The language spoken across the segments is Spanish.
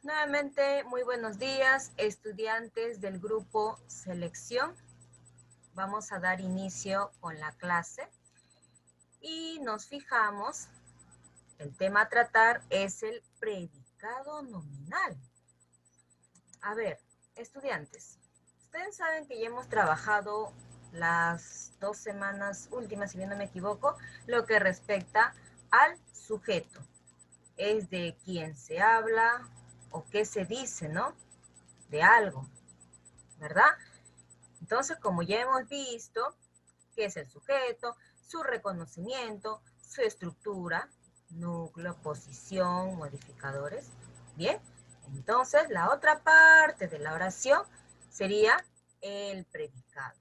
Nuevamente, muy buenos días, estudiantes del grupo Selección. Vamos a dar inicio con la clase y nos fijamos, el tema a tratar es el predicado nominal. A ver, estudiantes, ustedes saben que ya hemos trabajado las 2 semanas últimas, si bien no me equivoco, lo que respecta al sujeto. Es de quién se habla o qué se dice, ¿no? De algo, ¿verdad? Entonces, como ya hemos visto, qué es el sujeto, su reconocimiento, su estructura, núcleo, posición, modificadores. Bien, entonces la otra parte de la oración sería el predicado.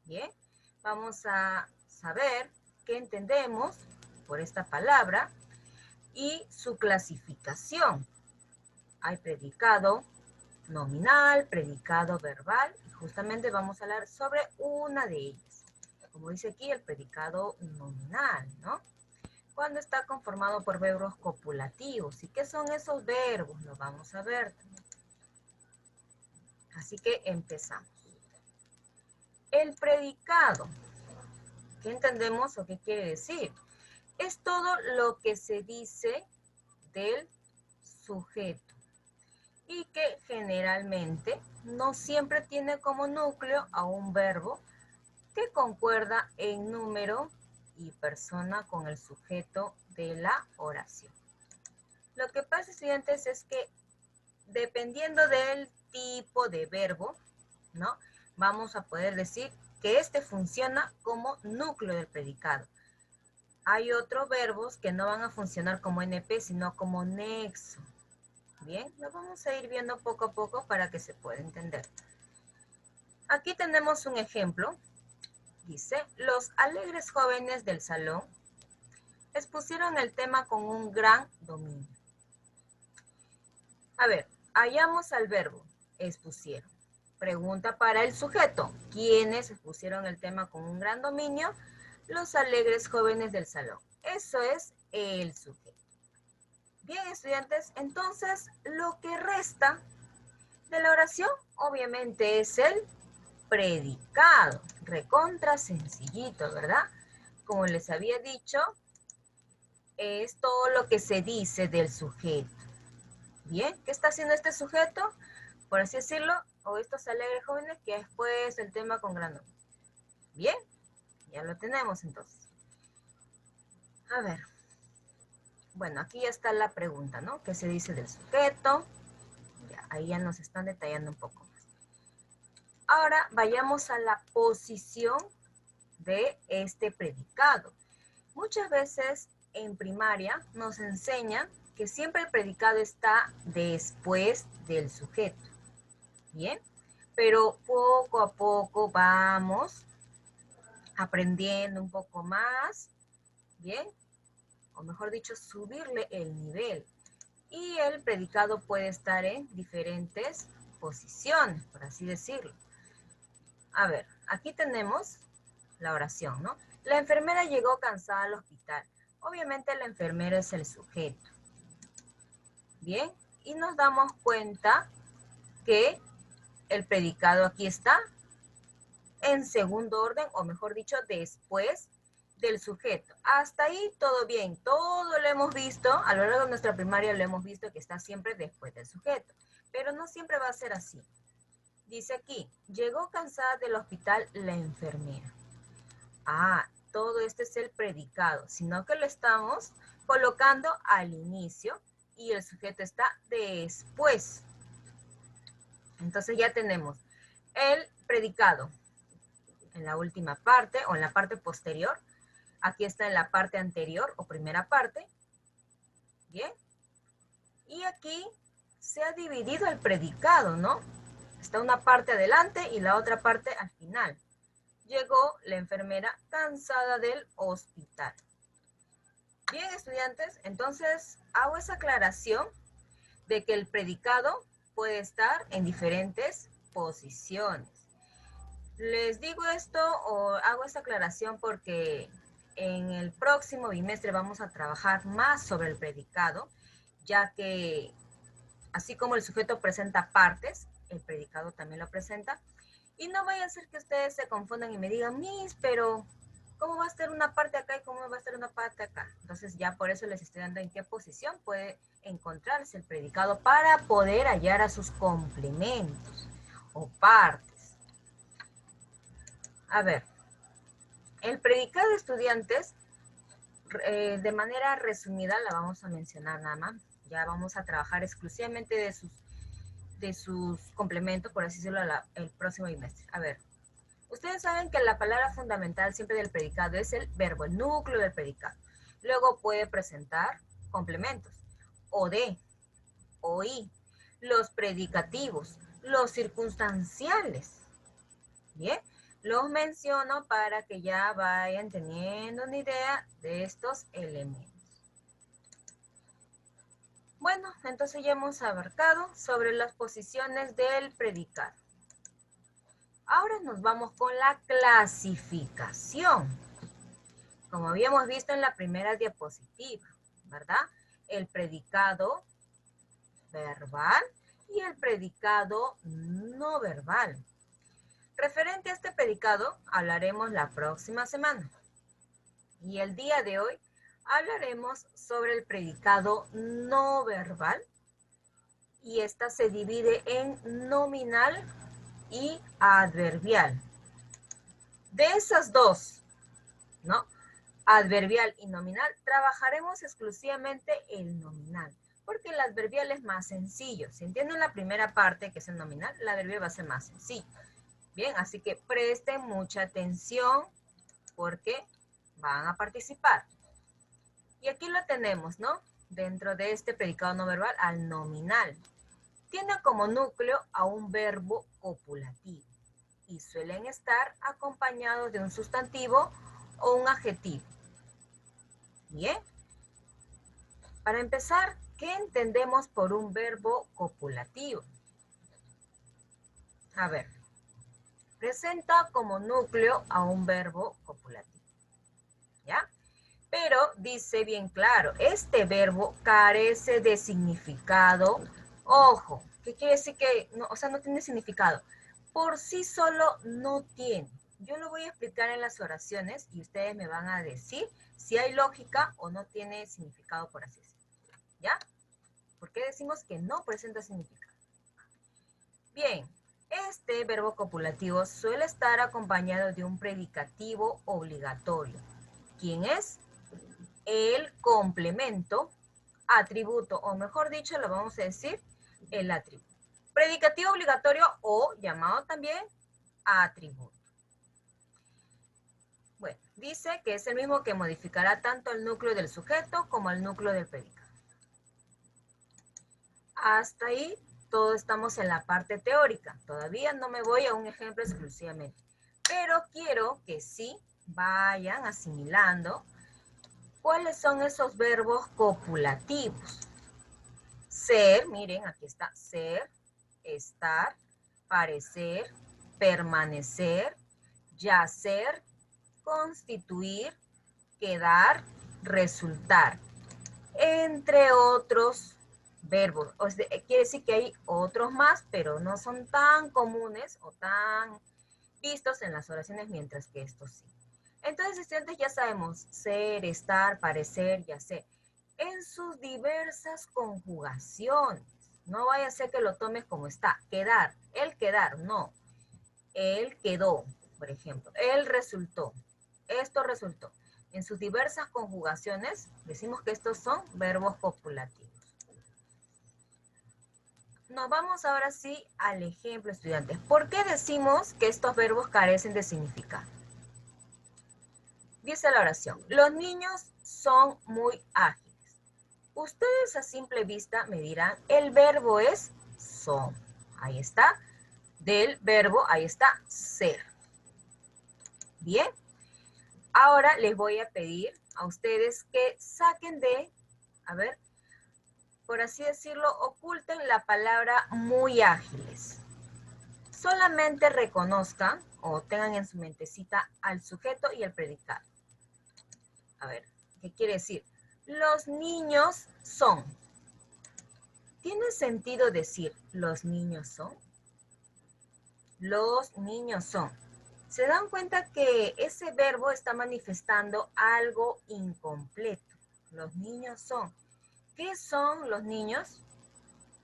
Bien, vamos a saber qué entendemos por esta palabra y su clasificación. Hay predicado nominal, predicado verbal, y justamente vamos a hablar sobre una de ellas. Como dice aquí, el predicado nominal, ¿no? Cuando está conformado por verbos copulativos. ¿Y qué son esos verbos? Lo vamos a ver. Así que empezamos. El predicado, ¿qué entendemos o qué quiere decir? Es todo lo que se dice del sujeto y que generalmente no siempre tiene como núcleo a un verbo que concuerda en número y persona con el sujeto de la oración. Lo que pasa, estudiantes, es que dependiendo del tipo de verbo, ¿no? Vamos a poder decir que este funciona como núcleo del predicado. Hay otros verbos que no van a funcionar como NP, sino como nexo. Bien, lo vamos a ir viendo poco a poco para que se pueda entender. Aquí tenemos un ejemplo. Dice, los alegres jóvenes del salón expusieron el tema con un gran dominio. A ver, hallamos al verbo, expusieron. Pregunta para el sujeto, ¿quiénes expusieron el tema con un gran dominio? Los alegres jóvenes del salón. Eso es el sujeto. Bien, estudiantes, entonces lo que resta de la oración obviamente es el predicado. Recontra sencillito, ¿verdad? Como les había dicho, es todo lo que se dice del sujeto. Bien, ¿qué está haciendo este sujeto? Por así decirlo, o estos alegres jóvenes que después el tema con gran nombre. Bien, ya lo tenemos entonces. A ver, bueno, aquí ya está la pregunta, ¿no? ¿Qué se dice del sujeto? Ya, ahí ya nos están detallando un poco más. Ahora vayamos a la posición de este predicado. Muchas veces en primaria nos enseñan que siempre el predicado está después del sujeto. Bien, pero poco a poco vamos aprendiendo un poco más, bien, o mejor dicho, subirle el nivel. Y el predicado puede estar en diferentes posiciones, por así decirlo. A ver, aquí tenemos la oración, ¿no? La enfermera llegó cansada al hospital. Obviamente la enfermera es el sujeto. Bien, y nos damos cuenta que el predicado aquí está en segundo orden, o mejor dicho, después del sujeto. Hasta ahí todo bien, todo lo hemos visto, a lo largo de nuestra primaria lo hemos visto que está siempre después del sujeto, pero no siempre va a ser así. Dice aquí, llegó cansada del hospital la enfermera. Ah, todo esto es el predicado, sino que lo estamos colocando al inicio y el sujeto está después. Entonces ya tenemos el predicado en la última parte o en la parte posterior. Aquí está en la parte anterior o primera parte. Bien. Y aquí se ha dividido el predicado, ¿no? Está una parte adelante y la otra parte al final. Llegó la enfermera cansada del hospital. Bien, estudiantes, entonces hago esa aclaración de que el predicado puede estar en diferentes posiciones. Les digo esto o hago esta aclaración porque en el próximo bimestre vamos a trabajar más sobre el predicado, ya que Así como el sujeto presenta partes, el predicado también lo presenta. Y no vaya a ser que ustedes se confundan y me digan, Miss, pero ¿cómo va a estar una parte acá y cómo va a estar una parte acá? Entonces ya por eso les estoy dando en qué posición puede encontrarse el predicado para poder hallar a sus complementos o partes. A ver, el predicado de estudiantes, de manera resumida la vamos a mencionar nada más. Ya vamos a trabajar exclusivamente de sus complementos, por así decirlo, el próximo bimestre. A ver, ustedes saben que la palabra fundamental siempre del predicado es el verbo, el núcleo del predicado. Luego puede presentar complementos, o de, o y, los predicativos, los circunstanciales. Bien, los menciono para que ya vayan teniendo una idea de estos elementos. Bueno, entonces ya hemos abarcado sobre las posiciones del predicado. Ahora nos vamos con la clasificación. Como habíamos visto en la primera diapositiva, ¿verdad? El predicado verbal y el predicado no verbal. Referente a este predicado, hablaremos la próxima semana. Y el día de hoy hablaremos sobre el predicado no verbal. Y esta se divide en nominal y adverbial. De esas dos, ¿no? Adverbial y nominal, trabajaremos exclusivamente el nominal, porque el adverbial es más sencillo. Si entienden la primera parte, que es el nominal, el adverbial va a ser más sencillo. Bien, así que presten mucha atención porque van a participar. Y aquí lo tenemos, ¿no? Dentro de este predicado no verbal, al nominal. Tiene como núcleo a un verbo copulativo y suelen estar acompañados de un sustantivo o un adjetivo. Bien. Para empezar, ¿qué entendemos por un verbo copulativo? A ver, presenta como núcleo a un verbo copulativo, ¿ya? Pero dice bien claro, este verbo carece de significado. Ojo, ¿qué quiere decir que no, o sea, no tiene significado? Por sí solo no tiene. Yo lo voy a explicar en las oraciones y ustedes me van a decir si hay lógica o no tiene significado, por así decirlo. ¿Ya? ¿Por qué decimos que no presenta significado? Bien, este verbo copulativo suele estar acompañado de un predicativo obligatorio. ¿Quién es? El complemento, atributo, o mejor dicho, lo vamos a decir, el atributo. Predicativo obligatorio o llamado también atributo. Bueno, dice que es el mismo que modificará tanto el núcleo del sujeto como el núcleo del predicado. Hasta ahí todos estamos en la parte teórica. Todavía no me voy a un ejemplo exclusivamente. Pero quiero que sí vayan asimilando cuáles son esos verbos copulativos. Ser, miren, aquí está, ser, estar, parecer, permanecer, yacer, constituir, quedar, resultar, entre otros verbos. O sea, quiere decir que hay otros más, pero no son tan comunes o tan vistos en las oraciones, mientras que estos sí. Entonces, estudiantes, ya sabemos ser, estar, parecer, yacer, en sus diversas conjugaciones. No vaya a ser que lo tomes como está. Quedar, el quedar, no. Él quedó, por ejemplo. Él resultó. Esto resultó. En sus diversas conjugaciones, decimos que estos son verbos copulativos. Nos vamos ahora sí al ejemplo, estudiantes. ¿Por qué decimos que estos verbos carecen de significado? Dice la oración, los niños son muy ágiles. Ustedes a simple vista me dirán, el verbo es son. Ahí está. Del verbo, ahí está, ser. Bien. Ahora les voy a pedir a ustedes que saquen de, a ver, por así decirlo, oculten la palabra muy ágiles. Solamente reconozcan o tengan en su mentecita al sujeto y el predicado. A ver, ¿qué quiere decir? Los niños son. ¿Tiene sentido decir los niños son? Los niños son. ¿Se dan cuenta que ese verbo está manifestando algo incompleto? Los niños son. ¿Qué son los niños?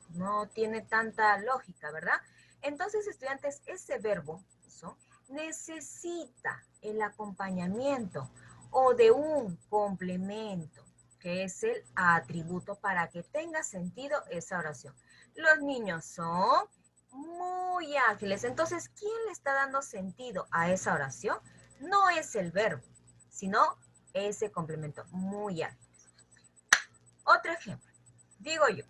No tiene tanta lógica, ¿verdad? Entonces, estudiantes, ese verbo son, necesita el acompañamiento o de un complemento, que es el atributo, para que tenga sentido esa oración. Los niños son muy ágiles. Entonces, ¿quién le está dando sentido a esa oración? No es el verbo, sino ese complemento, muy ágil. Otro ejemplo, digo yo,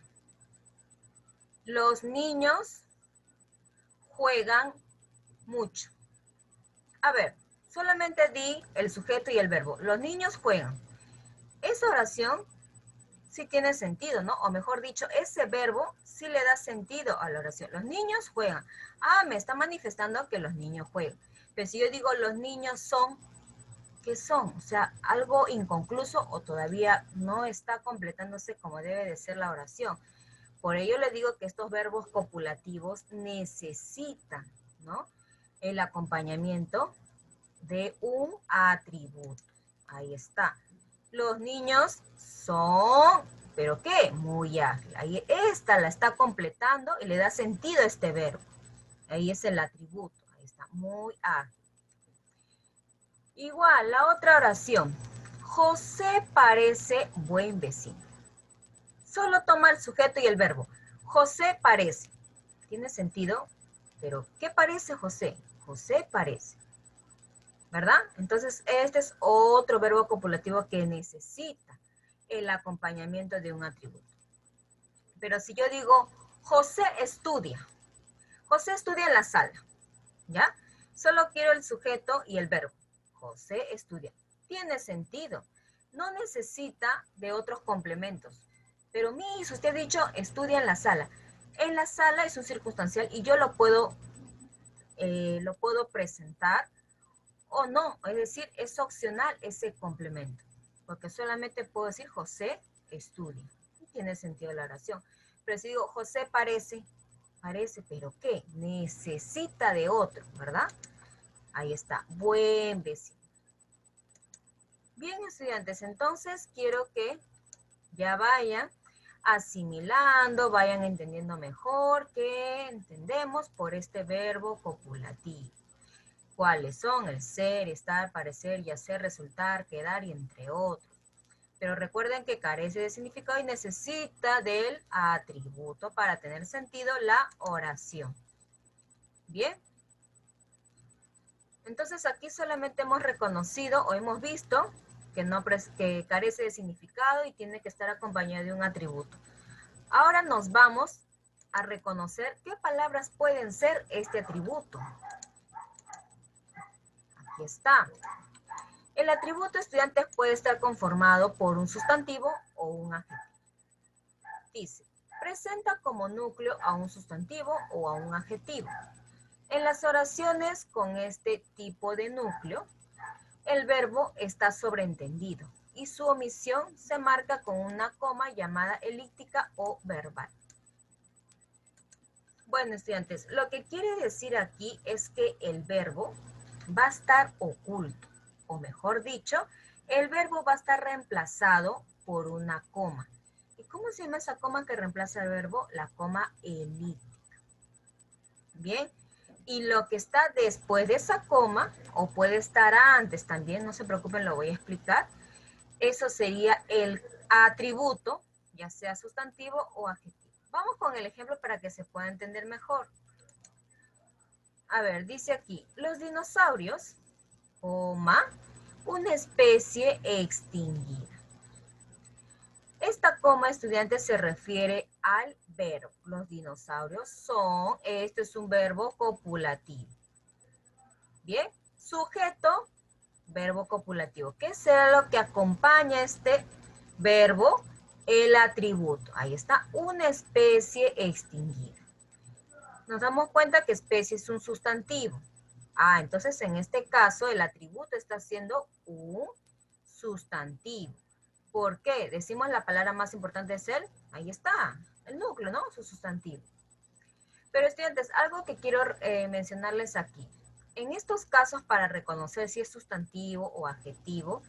los niños juegan mucho. A ver, solamente di el sujeto y el verbo. Los niños juegan. Esa oración sí tiene sentido, ¿no? O mejor dicho, ese verbo sí le da sentido a la oración. Los niños juegan. Ah, me está manifestando que los niños juegan. Pero si yo digo los niños son, ¿qué son? O sea, algo inconcluso o todavía no está completándose como debe de ser la oración. Por ello le digo que estos verbos copulativos necesitan, ¿no?, el acompañamiento de un atributo. Ahí está. Los niños son, ¿pero qué? Muy ágil. Ahí esta la está completando y le da sentido a este verbo. Ahí es el atributo. Ahí está, muy ágil. Igual, la otra oración. José parece buen vecino. Solo toma el sujeto y el verbo. José parece. ¿Tiene sentido? Pero, ¿qué parece José? José parece. ¿Verdad? Entonces, este es otro verbo copulativo que necesita el acompañamiento de un atributo. Pero si yo digo, José estudia en la sala, ¿ya? Solo quiero el sujeto y el verbo. José estudia. Tiene sentido. No necesita de otros complementos. Pero Miss, usted ha dicho, estudia en la sala. En la sala es un circunstancial y yo lo puedo presentar o no, es decir, es opcional ese complemento, porque solamente puedo decir José estudia, y tiene sentido la oración. Pero si digo José parece, pero ¿qué? Necesita de otro, ¿verdad? Ahí está, buen vecino. Bien, estudiantes, entonces quiero que ya vayan asimilando, vayan entendiendo mejor qué entendemos por este verbo copulativo. ¿Cuáles son? El ser, estar, parecer y hacer, resultar, quedar y entre otros. Pero recuerden que carece de significado y necesita del atributo para tener sentido la oración. Bien. Entonces aquí solamente hemos reconocido o hemos visto que carece de significado y tiene que estar acompañado de un atributo. Ahora nos vamos a reconocer qué palabras pueden ser este atributo. Aquí está. El atributo estudiante puede estar conformado por un sustantivo o un adjetivo. Dice, presenta como núcleo a un sustantivo o a un adjetivo. En las oraciones con este tipo de núcleo, el verbo está sobreentendido y su omisión se marca con una coma llamada elíptica o verbal. Bueno, estudiantes, lo que quiere decir aquí es que el verbo va a estar oculto, o mejor dicho, el verbo va a estar reemplazado por una coma. ¿Y cómo se llama esa coma que reemplaza el verbo? La coma elíptica. Bien, y lo que está después de esa coma, o puede estar antes también, no se preocupen, lo voy a explicar, eso sería el atributo, ya sea sustantivo o adjetivo. Vamos con el ejemplo para que se pueda entender mejor. A ver, dice aquí, los dinosaurios, una especie extinguida. Esta coma, estudiante, se refiere al verbo. Los dinosaurios son, este es un verbo copulativo. Bien, sujeto, verbo copulativo. ¿Qué será lo que acompaña este verbo? El atributo. Ahí está, una especie extinguida. Nos damos cuenta que especie es un sustantivo. Ah, entonces en este caso el atributo está siendo un sustantivo. ¿Por qué? Decimos la palabra más importante es el, ahí está, el núcleo. núcleo, ¿no? Su sustantivo. Pero estudiantes, algo que quiero mencionarles aquí. En estos casos, para reconocer si es sustantivo o adjetivo,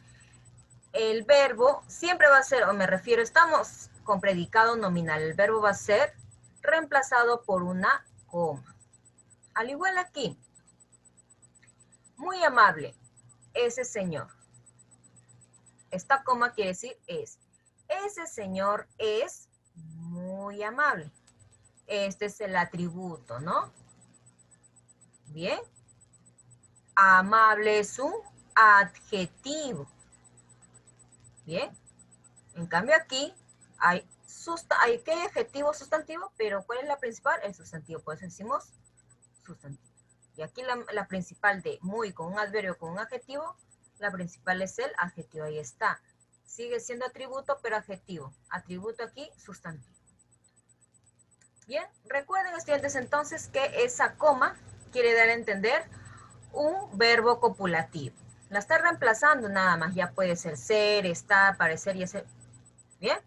el verbo siempre va a ser, o me refiero, estamos con predicado nominal. El verbo va a ser reemplazado por una coma. Al igual aquí. Muy amable, ese señor. Esta coma quiere decir es. Ese señor es muy amable. Este es el atributo, ¿no? Bien. Amable es un adjetivo. Bien. En cambio aquí hay ¿qué adjetivo sustantivo? Pero ¿cuál es la principal? El sustantivo. Por eso decimos sustantivo. Y aquí la principal de muy con un adverbio con un adjetivo, la principal es el adjetivo. Ahí está. Sigue siendo atributo, pero adjetivo. Atributo aquí, sustantivo. Bien, recuerden estudiantes entonces que esa coma quiere dar a entender un verbo copulativo. La está reemplazando nada más. Ya puede ser, estar, parecer y hacer. Bien.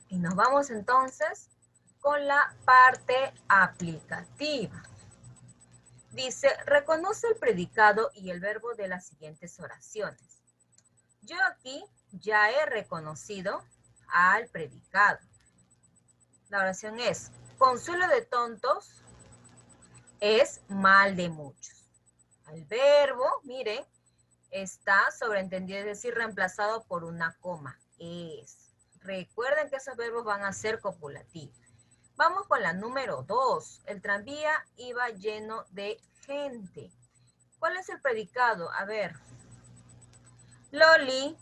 Y nos vamos entonces con la parte aplicativa. Dice, reconoce el predicado y el verbo de las siguientes oraciones. Yo aquí ya he reconocido al predicado. La oración es, consuelo de tontos es mal de muchos. El verbo, miren, está sobreentendido, es decir, reemplazado por una coma. Es. Recuerden que esos verbos van a ser copulativos. Vamos con la número 2. El tranvía iba lleno de gente. ¿Cuál es el predicado? A ver. Loli,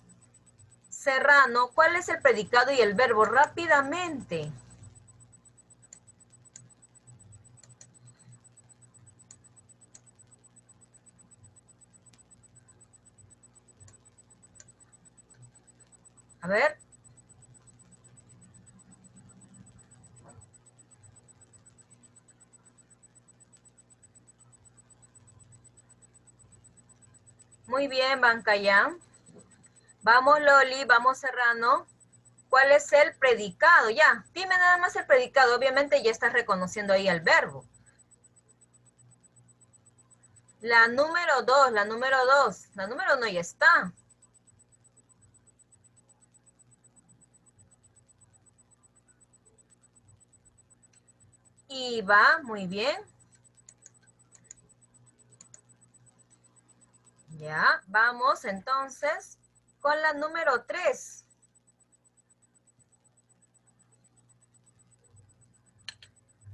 Serrano, ¿cuál es el predicado y el verbo? Rápidamente. A ver. Muy bien, Bancayán. Vamos, Loli, vamos, Serrano. ¿Cuál es el predicado? Ya, dime nada más el predicado. Obviamente ya estás reconociendo ahí el verbo. La número 2, la número 2. La número 1 ya está. Iba, muy bien. Ya, vamos entonces con la número 3.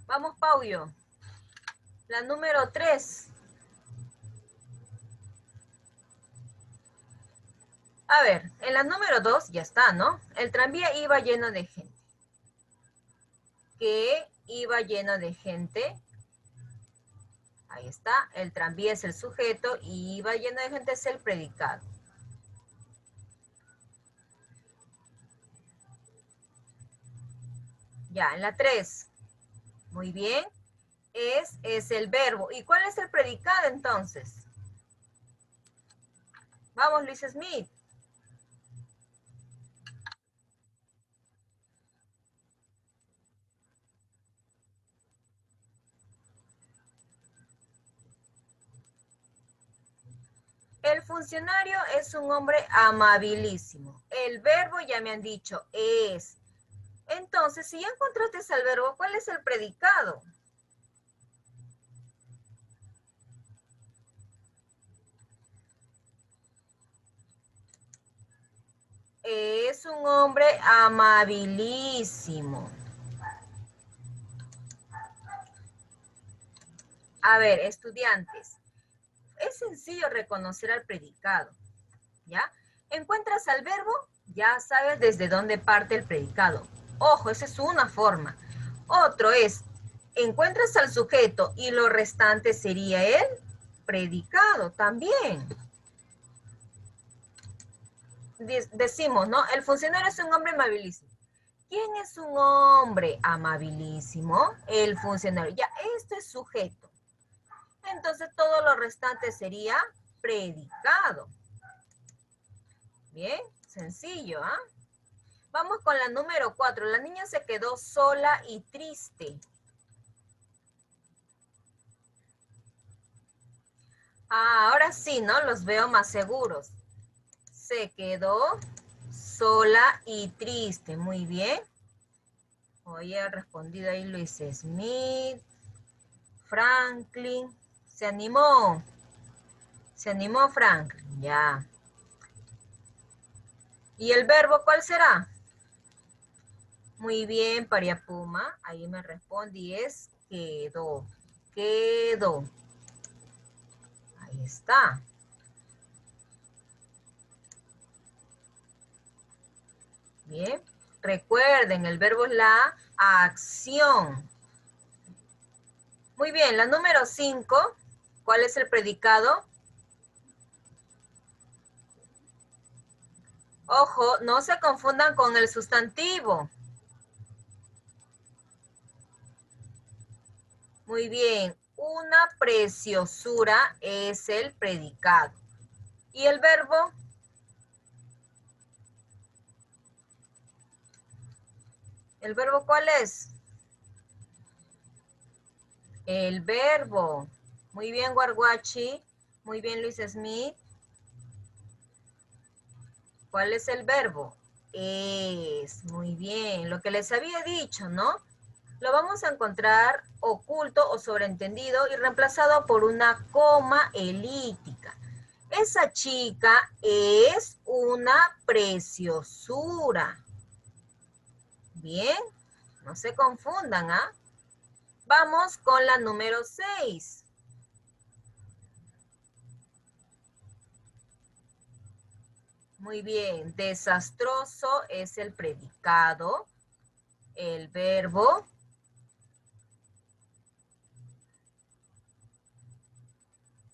Vamos, Paulo. La número 3. A ver, en la número 2 ya está, ¿no? El tranvía iba lleno de gente. ¿Qué iba lleno de gente? Ahí está. El tranvía es el sujeto y iba lleno de gente es el predicado. Ya, en la 3. Muy bien. Es el verbo. ¿Y cuál es el predicado entonces? Vamos, Luis Smith. El funcionario es un hombre amabilísimo. El verbo ya me han dicho es. Entonces, si ya encontraste el verbo, ¿cuál es el predicado? Es un hombre amabilísimo. A ver, estudiantes, es sencillo reconocer al predicado, ¿ya? Encuentras al verbo, ya sabes desde dónde parte el predicado. Ojo, esa es una forma. Otro es, encuentras al sujeto y lo restante sería el predicado también. Decimos, ¿no? El funcionario es un hombre amabilísimo. ¿Quién es un hombre amabilísimo? El funcionario. Ya, este es sujeto. Entonces todo lo restante sería predicado. Bien, sencillo, ¿ah? Vamos con la número 4. La niña se quedó sola y triste. Ah, ahora sí, ¿no? Los veo más seguros. Se quedó sola y triste. Muy bien. Hoy ha respondido ahí Luis Smith. Franklin. Se animó. Se animó Franklin. Ya. ¿Y el verbo cuál será? Muy bien, Pariapuma. Ahí me respondí. Es quedó. Quedó. Ahí está. Bien. Recuerden, el verbo es la acción. Muy bien, la número 5. ¿Cuál es el predicado? Ojo, no se confundan con el sustantivo. Muy bien, una preciosura es el predicado. ¿Y el verbo? ¿El verbo cuál es? El verbo. Muy bien, Guarguachi. Muy bien, Luis Smith. ¿Cuál es el verbo? Es. Muy bien. Lo que les había dicho, ¿no? Lo vamos a encontrar oculto o sobreentendido y reemplazado por una coma elíptica. Esa chica es una preciosura. Bien, no se confundan, ¿ah? Vamos con la número 6. Muy bien, desastroso es el predicado, el verbo.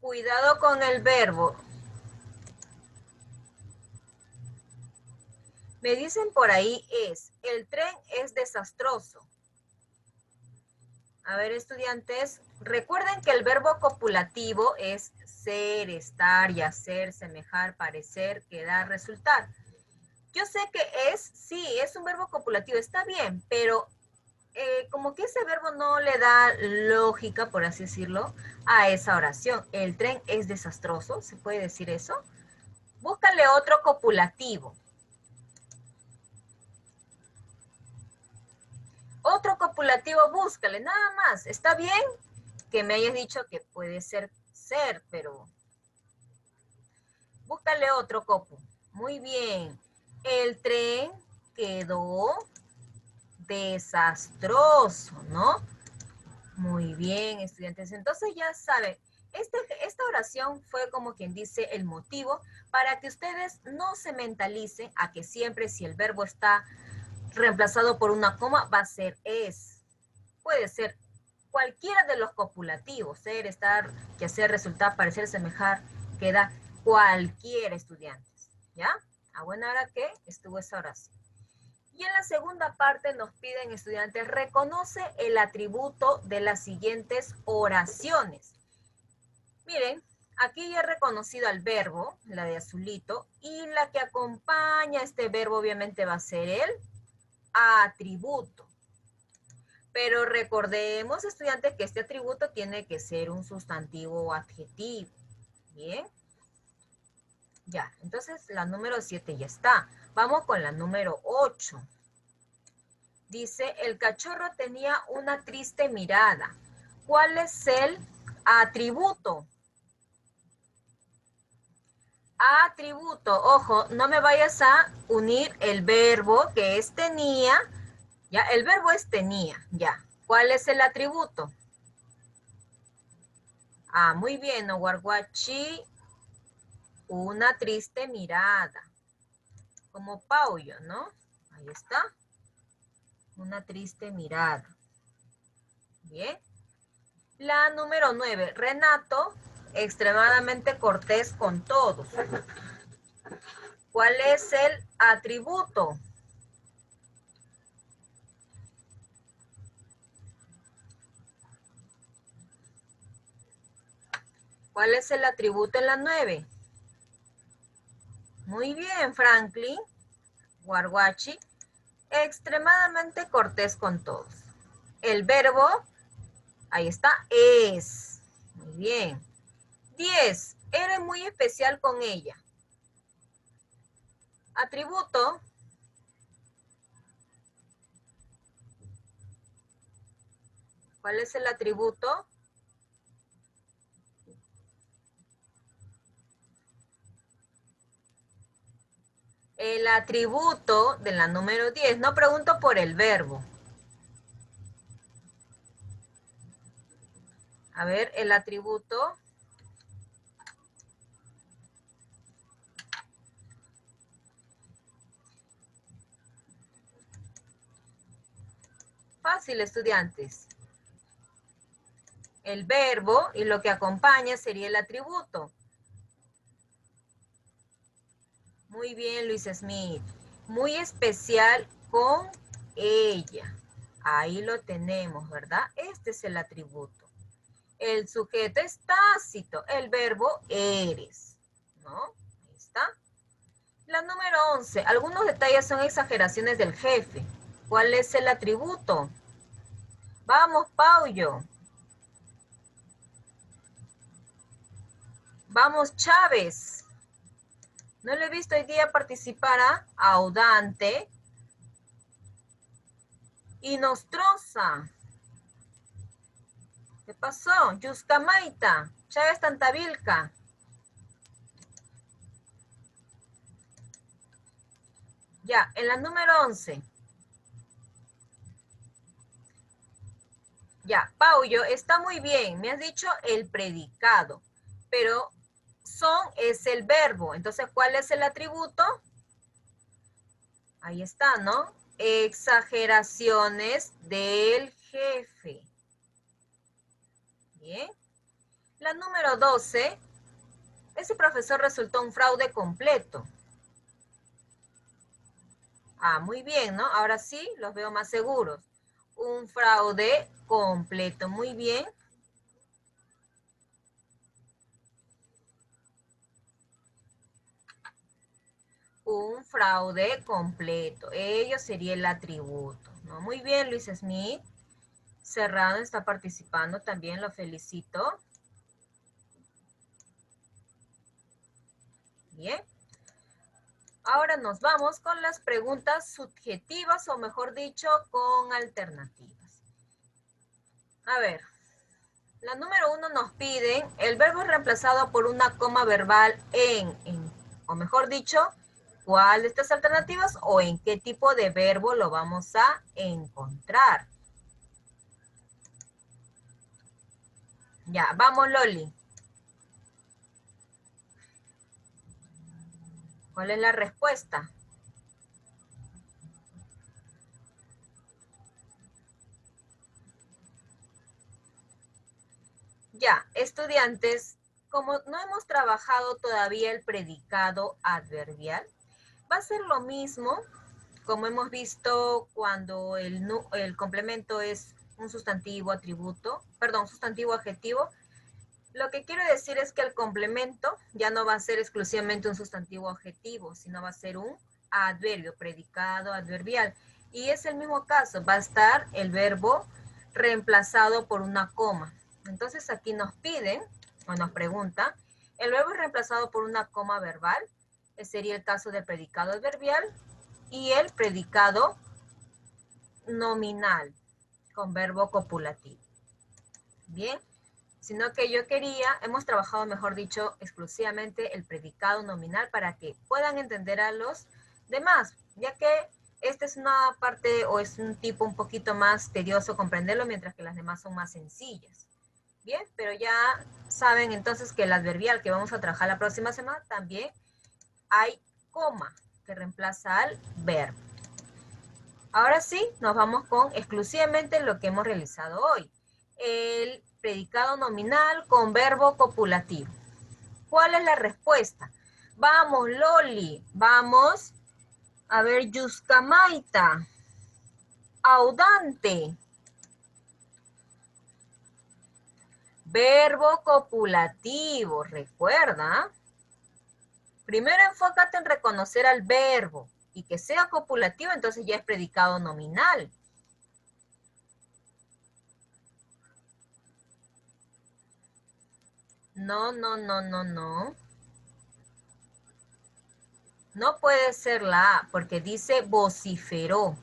Cuidado con el verbo. Me dicen por ahí el tren es desastroso. A ver, estudiantes, recuerden que el verbo copulativo es ser, estar y hacer, semejar, parecer, quedar, resultar. Yo sé que sí, es un verbo copulativo, está bien, pero como que ese verbo no le da lógica, por así decirlo, a esa oración. El tren es desastroso, ¿se puede decir eso? Búscale otro copulativo. Otro copulativo, búscale, nada más. ¿Está bien? Que me hayas dicho que puede ser, pero búscale otro copu. Muy bien. El tren quedó desastroso, ¿no? Muy bien, estudiantes. Entonces ya saben, esta oración fue como quien dice el motivo para que ustedes no se mentalicen a que siempre si el verbo está reemplazado por una coma va a ser es. Puede ser cualquiera de los copulativos, ser, estar, que hacer, resultar, parecer, semejar, queda cualquier estudiante, ¿ya? A buena hora que estuvo esa oración. Y en la segunda parte nos piden, estudiantes, reconoce el atributo de las siguientes oraciones. Miren, aquí ya he reconocido al verbo, la de azulito, y la que acompaña a este verbo obviamente va a ser el atributo. Pero recordemos, estudiantes, que este atributo tiene que ser un sustantivo o adjetivo. Bien. Ya, entonces la número 7 ya está. Vamos con la número 8. Dice, el cachorro tenía una triste mirada. ¿Cuál es el atributo? Atributo, ojo, no me vayas a unir el verbo que es tenía. Ya, el verbo es tenía, ya. ¿Cuál es el atributo? Ah, muy bien, Oguarguachi, una triste mirada. Como Paulo, ¿no? Ahí está. Una triste mirada. Bien. La número 9. Renato, extremadamente cortés con todos. ¿Cuál es el atributo? ¿Cuál es el atributo en la 9? Muy bien, Franklin, Guarguachi. Extremadamente cortés con todos. El verbo, ahí está, es. Muy bien. 10. Eres muy especial con ella. Atributo. ¿Cuál es el atributo? El atributo de la número 10. No pregunto por el verbo. A ver, el atributo. Fácil, estudiantes. El verbo y lo que acompaña sería el atributo. Muy bien, Luis Smith. Muy especial con ella. Ahí lo tenemos, ¿verdad? Este es el atributo. El sujeto es tácito. El verbo eres, ¿no? Ahí está. La número 11. Algunos detalles son exageraciones del jefe. ¿Cuál es el atributo? Vamos, Paulo. Vamos, Chávez. No le he visto hoy día participar a Audante y Nostroza. ¿Qué pasó? Yuscamaita, Chávez Tantavilca. Ya, en la número 11. Ya, Paulo, está muy bien. Me has dicho el predicado, pero son es el verbo. Entonces, ¿cuál es el atributo? Ahí está, ¿no? Exageraciones del jefe. Bien. La número 12. Ese profesor resultó un fraude completo. Ah, muy bien, ¿no? Ahora sí, los veo más seguros. Un fraude completo. Muy bien. Un fraude completo. Ello sería el atributo, ¿no? Muy bien, Luis Smith. Serrano está participando también, lo felicito. Bien. Ahora nos vamos con las preguntas subjetivas, o mejor dicho, con alternativas. A ver, la número 1 nos piden, el verbo es reemplazado por una coma verbal o mejor dicho, ¿cuál de estas alternativas o en qué tipo de verbo lo vamos a encontrar? Ya, vamos, Loli. ¿Cuál es la respuesta? Ya, estudiantes, como no hemos trabajado todavía el predicado adverbial, va a ser lo mismo como hemos visto cuando el complemento es un sustantivo atributo, perdón, sustantivo adjetivo. Lo que quiero decir es que el complemento ya no va a ser exclusivamente un sustantivo adjetivo, sino va a ser un adverbio, predicado adverbial. Y es el mismo caso, va a estar el verbo reemplazado por una coma. Entonces aquí nos piden, o nos pregunta, el verbo es reemplazado por una coma verbal, que sería el caso del predicado adverbial, y el predicado nominal, con verbo copulativo. Bien, sino que yo hemos trabajado, mejor dicho, exclusivamente el predicado nominal para que puedan entender a los demás, ya que esta es una parte o es un tipo un poquito más tedioso comprenderlo, mientras que las demás son más sencillas. Bien, pero ya saben entonces que el adverbial que vamos a trabajar la próxima semana también hay coma que reemplaza al verbo. Ahora sí, nos vamos con exclusivamente lo que hemos realizado hoy. El predicado nominal con verbo copulativo. ¿Cuál es la respuesta? Vamos, Loli. Vamos. A ver, Yuscamaita. Audante. Verbo copulativo. Recuerda. Primero enfócate en reconocer al verbo y que sea copulativo, entonces ya es predicado nominal. No, no, no, no, no. No puede ser la A, porque dice vociferó.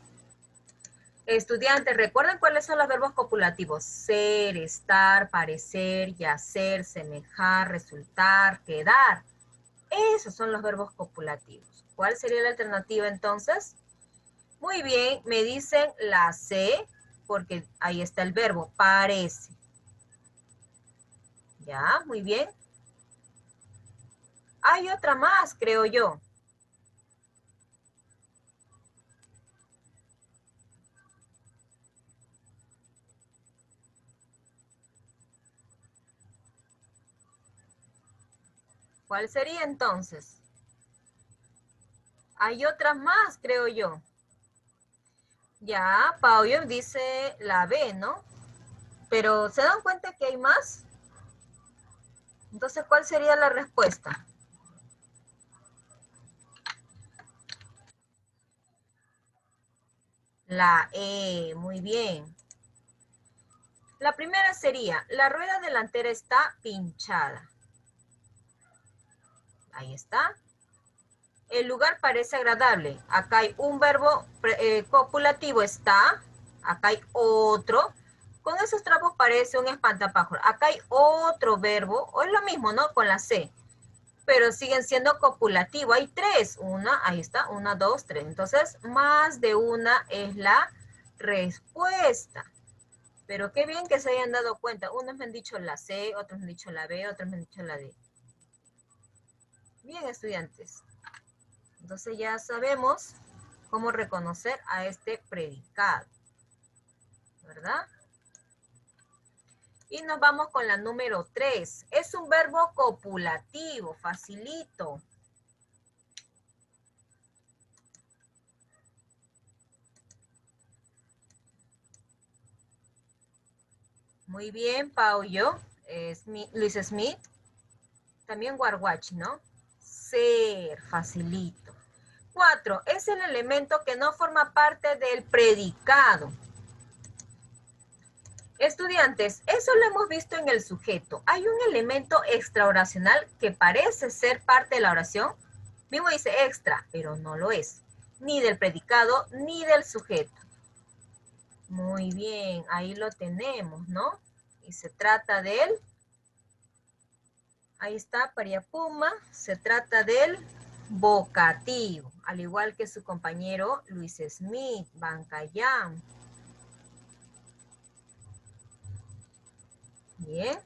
Estudiantes, ¿recuerden cuáles son los verbos copulativos? Ser, estar, parecer, yacer, semejar, resultar, quedar. Esos son los verbos copulativos. ¿Cuál sería la alternativa entonces? Muy bien, me dicen la C, porque ahí está el verbo, parece. Ya, muy bien. Hay otra más, creo yo. ¿Cuál sería entonces? Hay otras más, creo yo. Ya, Paulo dice la B, ¿no? Pero ¿se dan cuenta que hay más? Entonces, ¿cuál sería la respuesta? La E, muy bien. La primera sería, la rueda delantera está pinchada. Ahí está. El lugar parece agradable. Acá hay un verbo copulativo, está. Acá hay otro. Con esos trapos parece un espantapájaro. Acá hay otro verbo, o es lo mismo, ¿no? Con la C. Pero siguen siendo copulativo. Hay tres. Una, ahí está, una, dos, tres. Entonces, más de una es la respuesta. Pero qué bien que se hayan dado cuenta. Unos me han dicho la C, otros me han dicho la B, otros me han dicho la D. Bien, estudiantes. Entonces ya sabemos cómo reconocer a este predicado, ¿verdad? Y nos vamos con la número 3. Es un verbo copulativo, facilito. Muy bien, Paulo. Luis Smith. También Warwatch, ¿no? Ser, facilito. 4. Es el elemento que no forma parte del predicado. Estudiantes, eso lo hemos visto en el sujeto. Hay un elemento extraoracional que parece ser parte de la oración. Mismo dice extra, pero no lo es. Ni del predicado, ni del sujeto. Muy bien, ahí lo tenemos, ¿no? Y se trata del... Ahí está, Pariapuma. Se trata del vocativo. Al igual que su compañero Luis Smith, Bancayán. Bien.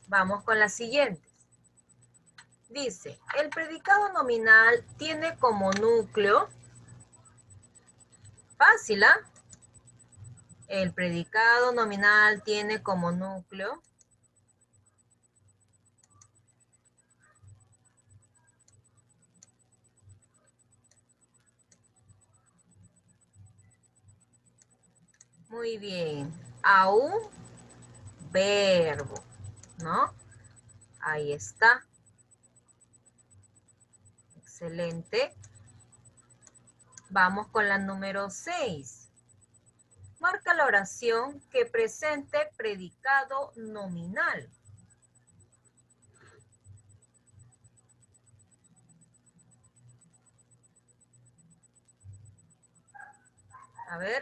Vamos con las siguientes. Dice, el predicado nominal tiene como núcleo, fácil, ¿ah? El predicado nominal tiene como núcleo muy bien, a un verbo, ¿no? Ahí está. Excelente. Vamos con la número 6. Marca la oración que presente predicado nominal. A ver,